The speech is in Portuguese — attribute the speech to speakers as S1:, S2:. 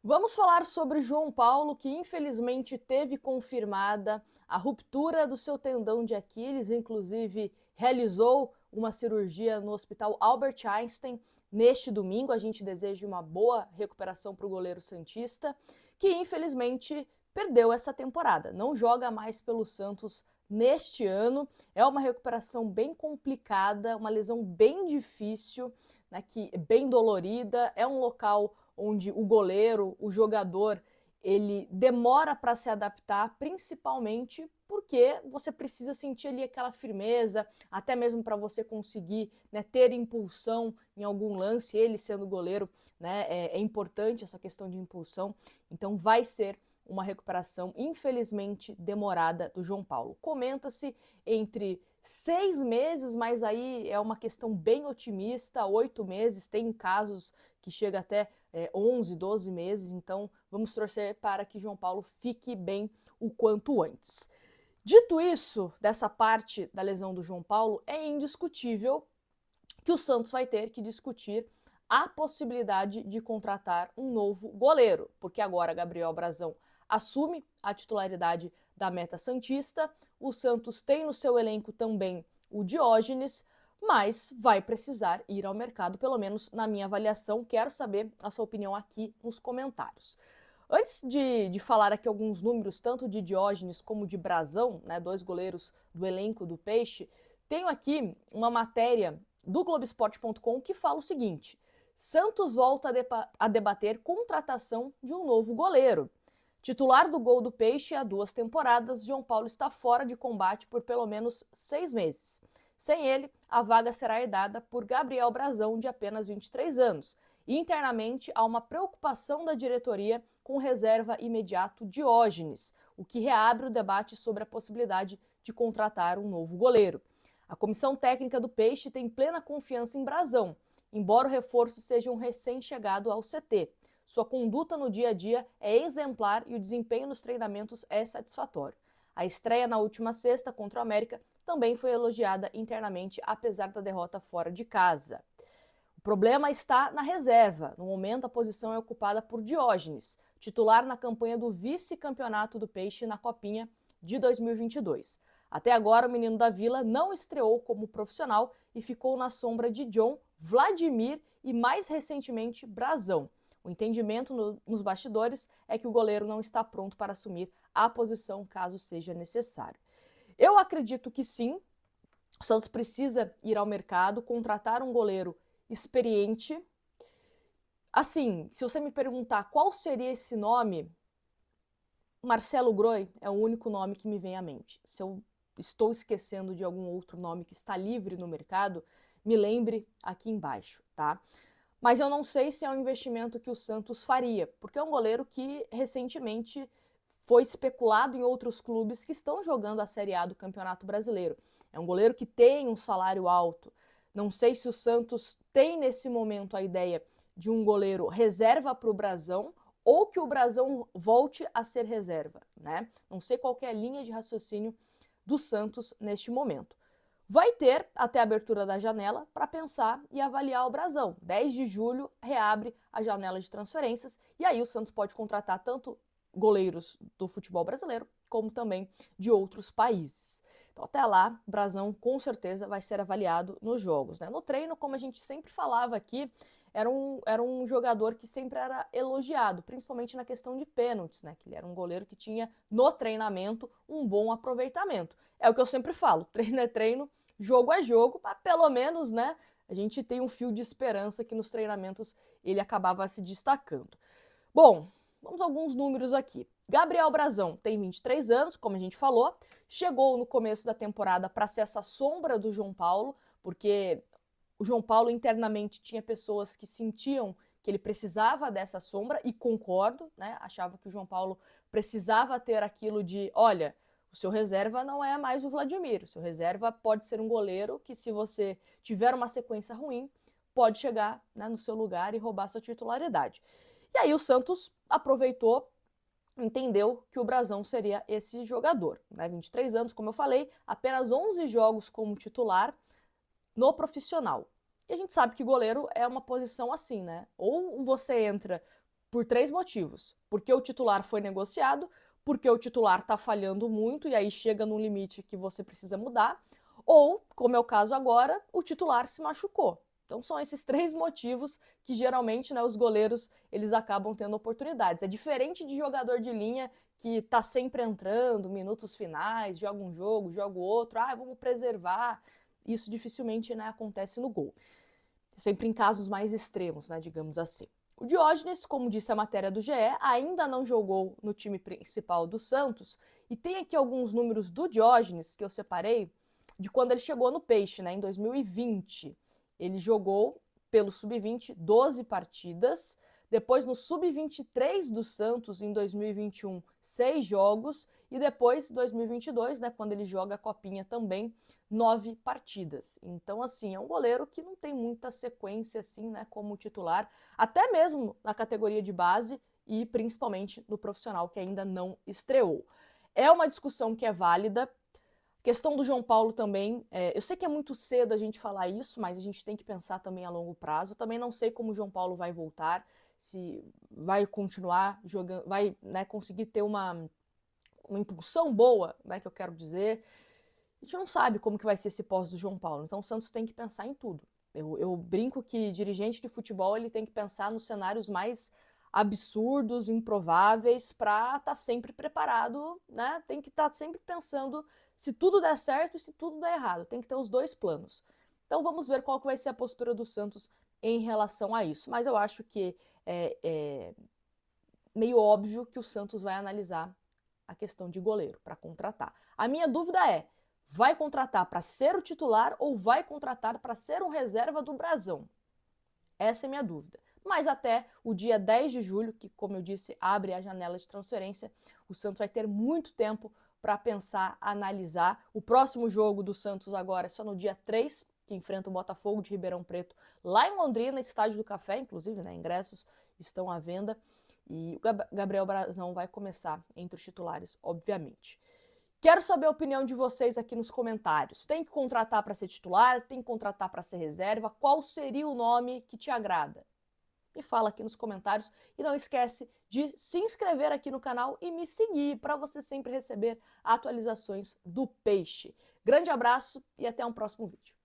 S1: Vamos falar sobre João Paulo, que infelizmente teve confirmada a ruptura do seu tendão de Aquiles, inclusive realizou uma cirurgia no Hospital Albert Einstein neste domingo. A gente deseja uma boa recuperação para o goleiro santista, que infelizmente perdeu essa temporada. Não joga mais pelo Santos neste ano. É uma recuperação bem complicada, uma lesão bem difícil, né, que é bem dolorida. É um local onde o goleiro, o jogador, ele demora para se adaptar, principalmente porque você precisa sentir ali aquela firmeza, até mesmo para você conseguir, né, ter impulsão em algum lance. Ele sendo goleiro, né, é importante essa questão de impulsão. Então vai ser uma recuperação, infelizmente, demorada do João Paulo. Comenta-se entre 6 meses, mas aí é uma questão bem otimista, 8 meses, tem casos que chega até 11, 12 meses, então vamos torcer para que João Paulo fique bem o quanto antes. Dito isso, dessa parte da lesão do João Paulo, é indiscutível que o Santos vai ter que discutir a possibilidade de contratar um novo goleiro, porque agora Gabriel Brazão assume a titularidade da meta santista. O Santos tem no seu elenco também o Diógenes, mas vai precisar ir ao mercado, pelo menos na minha avaliação. Quero saber a sua opinião aqui nos comentários. Antes de falar aqui alguns números, tanto de Diógenes como de Brazão, né, dois goleiros do elenco do Peixe, tenho aqui uma matéria do Globoesporte.com que fala o seguinte: Santos volta a debater contratação de um novo goleiro. Titular do gol do Peixe há 2 temporadas, João Paulo está fora de combate por pelo menos 6 meses. Sem ele, a vaga será herdada por Gabriel Brazão, de apenas 23 anos. E internamente há uma preocupação da diretoria com o reserva imediato Diógenes, o que reabre o debate sobre a possibilidade de contratar um novo goleiro. A comissão técnica do Peixe tem plena confiança em Brazão, embora o reforço seja um recém-chegado ao CT. Sua conduta no dia a dia é exemplar e o desempenho nos treinamentos é satisfatório. A estreia na última sexta contra o América também foi elogiada internamente, apesar da derrota fora de casa. O problema está na reserva. No momento, a posição é ocupada por Diógenes, titular na campanha do vice-campeonato do Peixe na Copinha de 2022. Até agora, o menino da Vila não estreou como profissional e ficou na sombra de John, Vladimir e, mais recentemente, Brazão. O entendimento nos bastidores é que o goleiro não está pronto para assumir a posição caso seja necessário. Eu acredito que sim, o Santos precisa ir ao mercado, contratar um goleiro experiente. Assim, se você me perguntar qual seria esse nome, Marcelo Groi é o único nome que me vem à mente. Se eu estou esquecendo de algum outro nome que está livre no mercado, me lembre aqui embaixo, tá? Mas eu não sei se é um investimento que o Santos faria, porque é um goleiro que recentemente foi especulado em outros clubes que estão jogando a Série A do Campeonato Brasileiro. É um goleiro que tem um salário alto. Não sei se o Santos tem nesse momento a ideia de um goleiro reserva para o Brazão ou que o Brazão volte a ser reserva, né? Não sei qual é a linha de raciocínio do Santos neste momento. Vai ter até a abertura da janela para pensar e avaliar o Brazão. 10 de julho reabre a janela de transferências e aí o Santos pode contratar tanto goleiros do futebol brasileiro como também de outros países. Então até lá, o Brazão com certeza vai ser avaliado nos jogos, né? No treino, como a gente sempre falava aqui, era um jogador que sempre era elogiado, principalmente na questão de pênaltis, né? Que ele era um goleiro que tinha no treinamento um bom aproveitamento. É o que eu sempre falo, treino é treino, jogo é jogo, mas pelo menos, né, a gente tem um fio de esperança que nos treinamentos ele acabava se destacando. Bom, vamos a alguns números aqui. Gabriel Brazão tem 23 anos, como a gente falou, chegou no começo da temporada para ser essa sombra do João Paulo, porque o João Paulo internamente tinha pessoas que sentiam que ele precisava dessa sombra, e concordo, né? Achava que o João Paulo precisava ter aquilo de, olha, o seu reserva não é mais o Vladimir, o seu reserva pode ser um goleiro que, se você tiver uma sequência ruim, pode chegar, né, no seu lugar e roubar sua titularidade. E aí o Santos aproveitou, entendeu que o Brazão seria esse jogador, né? 23 anos, como eu falei, apenas 11 jogos como titular no profissional. E a gente sabe que goleiro é uma posição assim, né? Ou você entra por 3 motivos. Porque o titular foi negociado, porque o titular está falhando muito e aí chega num limite que você precisa mudar, ou, como é o caso agora, o titular se machucou. Então são esses 3 motivos que geralmente, né, os goleiros eles acabam tendo oportunidades. É diferente de jogador de linha que está sempre entrando, minutos finais, joga um jogo, joga o outro, vamos preservar. Isso dificilmente, né, acontece no gol. Sempre em casos mais extremos, né, digamos assim. O Diógenes, como disse a matéria do GE, ainda não jogou no time principal do Santos, e tem aqui alguns números do Diógenes que eu separei de quando ele chegou no Peixe, né, em 2020. Ele jogou pelo Sub-20 12 partidas, depois no Sub-23 do Santos em 2021, 6 jogos, e depois 2022, né, quando ele joga a Copinha também, 9 partidas. Então, assim, é um goleiro que não tem muita sequência, assim, né, como titular, até mesmo na categoria de base e principalmente no profissional, que ainda não estreou. É uma discussão que é válida. Questão do João Paulo também, eu sei que é muito cedo a gente falar isso, mas a gente tem que pensar também a longo prazo. Também não sei como o João Paulo vai voltar, se vai continuar jogando, vai, né, conseguir ter uma impulsão boa, né, que eu quero dizer. A gente não sabe como que vai ser esse pós do João Paulo, então o Santos tem que pensar em tudo. Eu brinco que dirigente de futebol ele tem que pensar nos cenários mais absurdos, improváveis, para estar sempre preparado, né? Tem que estar sempre pensando se tudo der certo e se tudo der errado. Tem que ter os 2 planos. Então vamos ver qual que vai ser a postura do Santos em relação a isso. Mas eu acho que é meio óbvio que o Santos vai analisar a questão de goleiro para contratar. A minha dúvida é, vai contratar para ser o titular ou vai contratar para ser um reserva do Brasão? Essa é a minha dúvida. Mas até o dia 10 de julho, que, como eu disse, abre a janela de transferência, o Santos vai ter muito tempo para pensar, analisar. O próximo jogo do Santos agora é só no dia 3, que enfrenta o Botafogo de Ribeirão Preto, lá em Londrina, Estádio do Café, inclusive, né? Ingressos estão à venda. E o Gabriel Brazão vai começar entre os titulares, obviamente. Quero saber a opinião de vocês aqui nos comentários. Tem que contratar para ser titular? Tem que contratar para ser reserva? Qual seria o nome que te agrada? Me fala aqui nos comentários e não esquece de se inscrever aqui no canal e me seguir para você sempre receber atualizações do Peixe. Grande abraço e até um próximo vídeo.